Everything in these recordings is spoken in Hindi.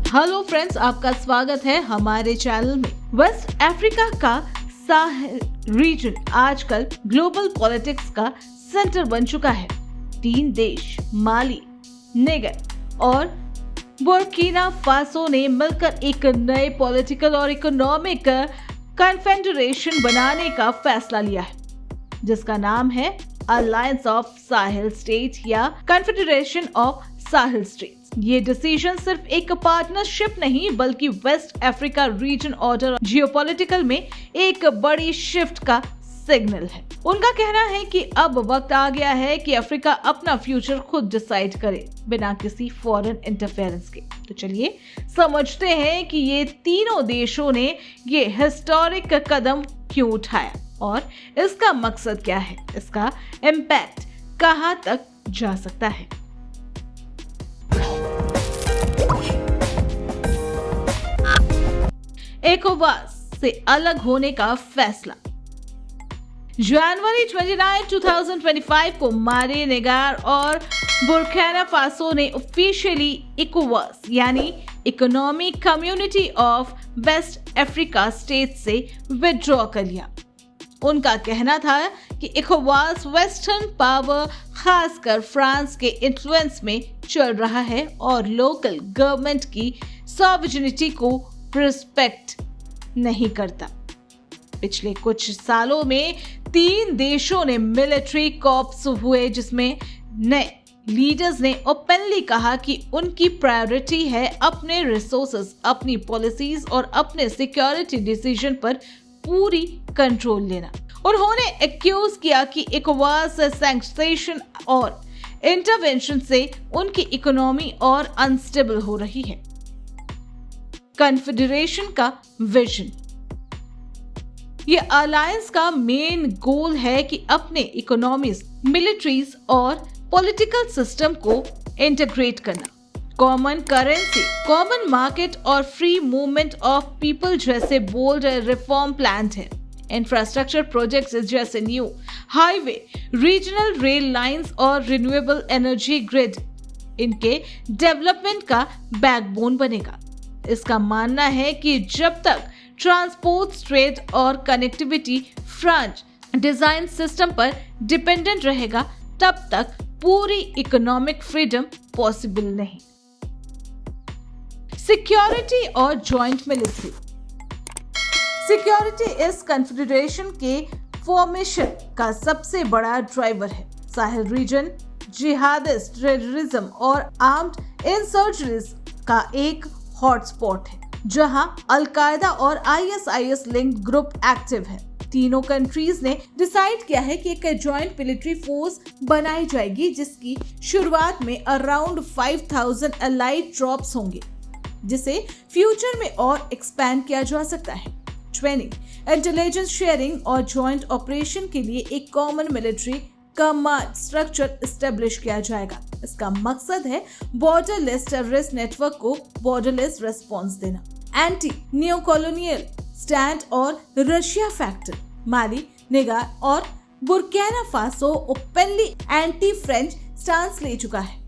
हेलो फ्रेंड्स, आपका स्वागत है हमारे चैनल में। वेस्ट अफ्रीका का साहेल रीजन आजकल ग्लोबल पॉलिटिक्स का सेंटर बन चुका है। 3 देश माली, निगर और बुर्किना फासो ने मिलकर एक नए पॉलिटिकल और इकोनॉमिक कन्फेडरेशन बनाने का फैसला लिया है, जिसका नाम है अलायंस ऑफ साहेल स्टेट या कन्फेडरेशन ऑफ साहेल स्टेट। ये डिसीजन सिर्फ एक पार्टनरशिप नहीं बल्कि West Africa region order geopolitical में एक बड़ी शिफ्ट का सिग्नल है। उनका कहना है कि अब वक्त आ गया है कि अफ्रीका अपना फ्यूचर खुद डिसाइड करे बिना किसी फॉरेन इंटरफेरेंस के। तो चलिए समझते हैं कि ये तीनों देशों ने ये हिस्टोरिक कदम क्यों उठाया और इसका मकसद क्या है, इसका इम्पैक्ट कहां तक जा सकता है। एकोवास से अलग होने का फैसला। जनवरी 29, 2025 को माली, निगर और बुर्किना फासो ने ऑफिशियली इकोवास यानी economic community of West Africa state से विड्रॉ कर लिया। उनका कहना था कि इकोवास वेस्टर्न पावर खासकर फ्रांस के इन्फ्लुएंस में चल रहा है और लोकल गवर्नमेंट की सॉवरेनिटी को रिस्पेक्ट नहीं करता। पिछले कुछ सालों में 3 देशों ने मिलिट्री कॉप्स हुए, जिसमें नए लीडर्स ने ओपनली कहा कि उनकी प्रायोरिटी है अपने रिसोर्सेज, अपनी पॉलिसीज और अपने सिक्योरिटी डिसीजन पर पूरी कंट्रोल लेना। उन्होंने एक्यूज किया कि इकोवास सैंक्शन और इंटरवेंशन से उनकी इकोनॉमी और अनस्टेबल हो रही है। कन्फेडरेशन का विजन। ये अलायंस का मेन गोल है कि अपने इकोनॉमीज, मिलिट्रीज और पॉलिटिकल सिस्टम को इंटीग्रेट करना। कॉमन करेंसी, कॉमन मार्केट और फ्री मूवमेंट ऑफ पीपल जैसे बोल्ड रिफॉर्म प्लान है। इंफ्रास्ट्रक्चर प्रोजेक्ट्स जैसे new highway, regional rail lines और रिन्यूएबल एनर्जी ग्रिड इनके डेवलपमेंट का बैकबोन बनेगा। इसका मानना है कि जब तक ट्रांसपोर्ट, ट्रेड और कनेक्टिविटी फ्रंट डिजाइन सिस्टम पर डिपेंडेंट रहेगा, तब तक पूरी इकोनॉमिक फ्रीडम पॉसिबल नहीं। सिक्योरिटी और जॉइंट मिलिट्री। सिक्योरिटी इस कन्फेडरेशन के फॉर्मेशन का सबसे बड़ा ड्राइवर है। साहेल रीजन जिहादिस्ट, टेररिज्म और आर्म्ड इंसर्जरीज का एक हॉटस्पॉट है, जहां अल-कायदा और ISIS लिंक्ड ग्रुप एक्टिव है। तीनों कंट्रीज ने डिसाइड किया है कि एक जॉइंट मिलिट्री फोर्स बनाई जाएगी, जिसकी शुरुआत में अराउंड 5000 अलाइड ट्रॉप्स होंगे, जिसे फ्यूचर में और एक्सपैंड किया जा सकता है। ट्रेनिंग, इंटेलिजेंस शेयरिंग और जॉइंट ऑपरेशन के लिए एक common military command structure establish किया जाएगा। इसका मकसद है बॉर्डरलेस टेररिस्ट नेटवर्क को बॉर्डरलेस रिस्पॉन्स देना। एंटी न्यू कॉलोनियल स्टैंड और रशिया फैक्टर। माली, निगर और Burkina Faso openly anti French stance ले चुका है।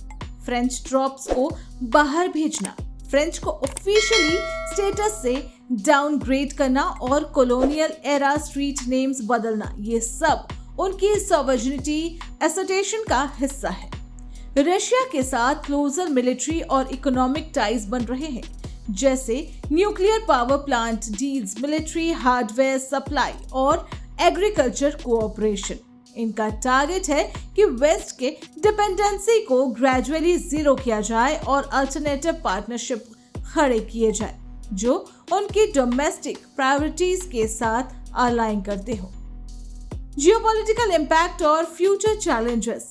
फ्रेंच ट्रॉप्स को बाहर भेजना, फ्रेंच को ऑफिशियली स्टेटस से डाउनग्रेड करना और कॉलोनियल एरा स्ट्रीट नेम्स बदलना, ये सब उनकी सॉवरेनिटी एसर्टेशन का हिस्सा है। रशिया के साथ क्लोजर मिलिट्री और इकोनॉमिक टाइज बन रहे हैं, जैसे nuclear power plant deals, military hardware supply और एग्रीकल्चर कोऑपरेशन। इनका टारगेट है कि वेस्ट के डिपेंडेंसी को ग्रेजुअली जीरो किया जाए और अल्टरनेटिव पार्टनरशिप खड़े किए जाए जो उनकी डोमेस्टिक प्रायोरिटीज के साथ अलाइन करते हो। जियोपॉलिटिकल इम्पैक्ट और फ्यूचर चैलेंजेस।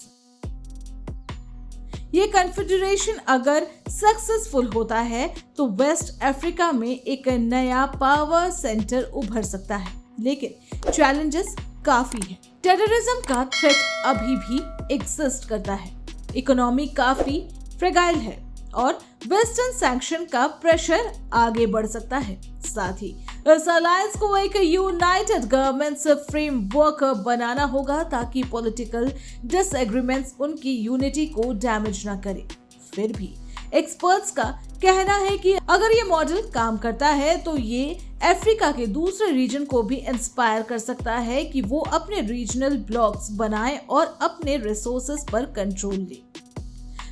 ये कन्फेडरेशन अगर सक्सेसफुल होता है तो वेस्ट अफ्रीका में एक नया पावर सेंटर उभर सकता है, लेकिन चैलेंजेस काफी है। टेररिज्म का थ्रेट अभी भी एग्जिस्ट करता है, इकोनॉमी काफी फ्रेगाइल है और वेस्टर्न सैंक्शन का प्रेशर आगे बढ़ सकता है। साथ ही इस अलायंस को एक यूनाइटेड गवर्नमेंट फ्रेमवर्क बनाना होगा ताकि पॉलिटिकल डिसएग्रीमेंट्स उनकी यूनिटी को डैमेज ना करे। फिर भी एक्सपर्ट्स का कहना है कि अगर ये मॉडल काम करता है तो ये अफ्रीका के दूसरे रीजन को भी इंस्पायर कर सकता है कि वो अपने रीजनल ब्लॉक्स बनाएं और अपने रिसोर्सेज पर कंट्रोल ले।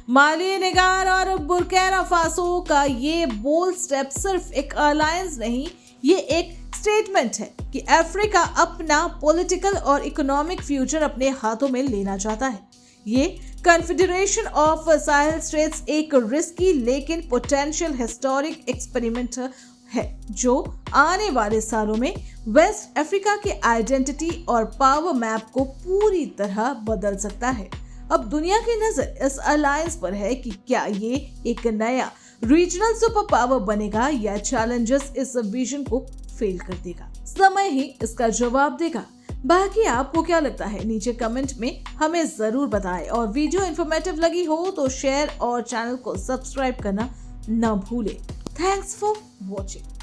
माली, निगर और बुर्किना फासो का ये बोल्ड स्टेप सिर्फ एक अलायंस नहीं, ये एक स्टेटमेंट है कि अफ्रीका अपना पॉलिटिकल और इकोनॉमिक फ्यूचर अपने हाथों में लेना चाहता है। ये कॉन्फेडरेशन ऑफ साहेल स्टेट्स एक रिस्की लेकिन पोटेंशियल हिस्टोरिक एक्सपेरिमेंट है जो आने वाले सालों में वेस्ट अफ्रीका की आइडेंटिटी और पावर मैप को पूरी तरह बदल सकता है। अब दुनिया की नजर इस अलायंस पर है कि क्या ये एक नया रीजनल सुपर पावर बनेगा या चैलेंजर्स इस विजन को फेल कर देगा। समय ही इसका जवाब देगा। बाकी आपको क्या लगता है नीचे कमेंट में हमें जरूर बताएं और वीडियो इन्फॉर्मेटिव लगी हो तो शेयर और चैनल को सब्सक्राइब करना न भूलें। Thanks for watching.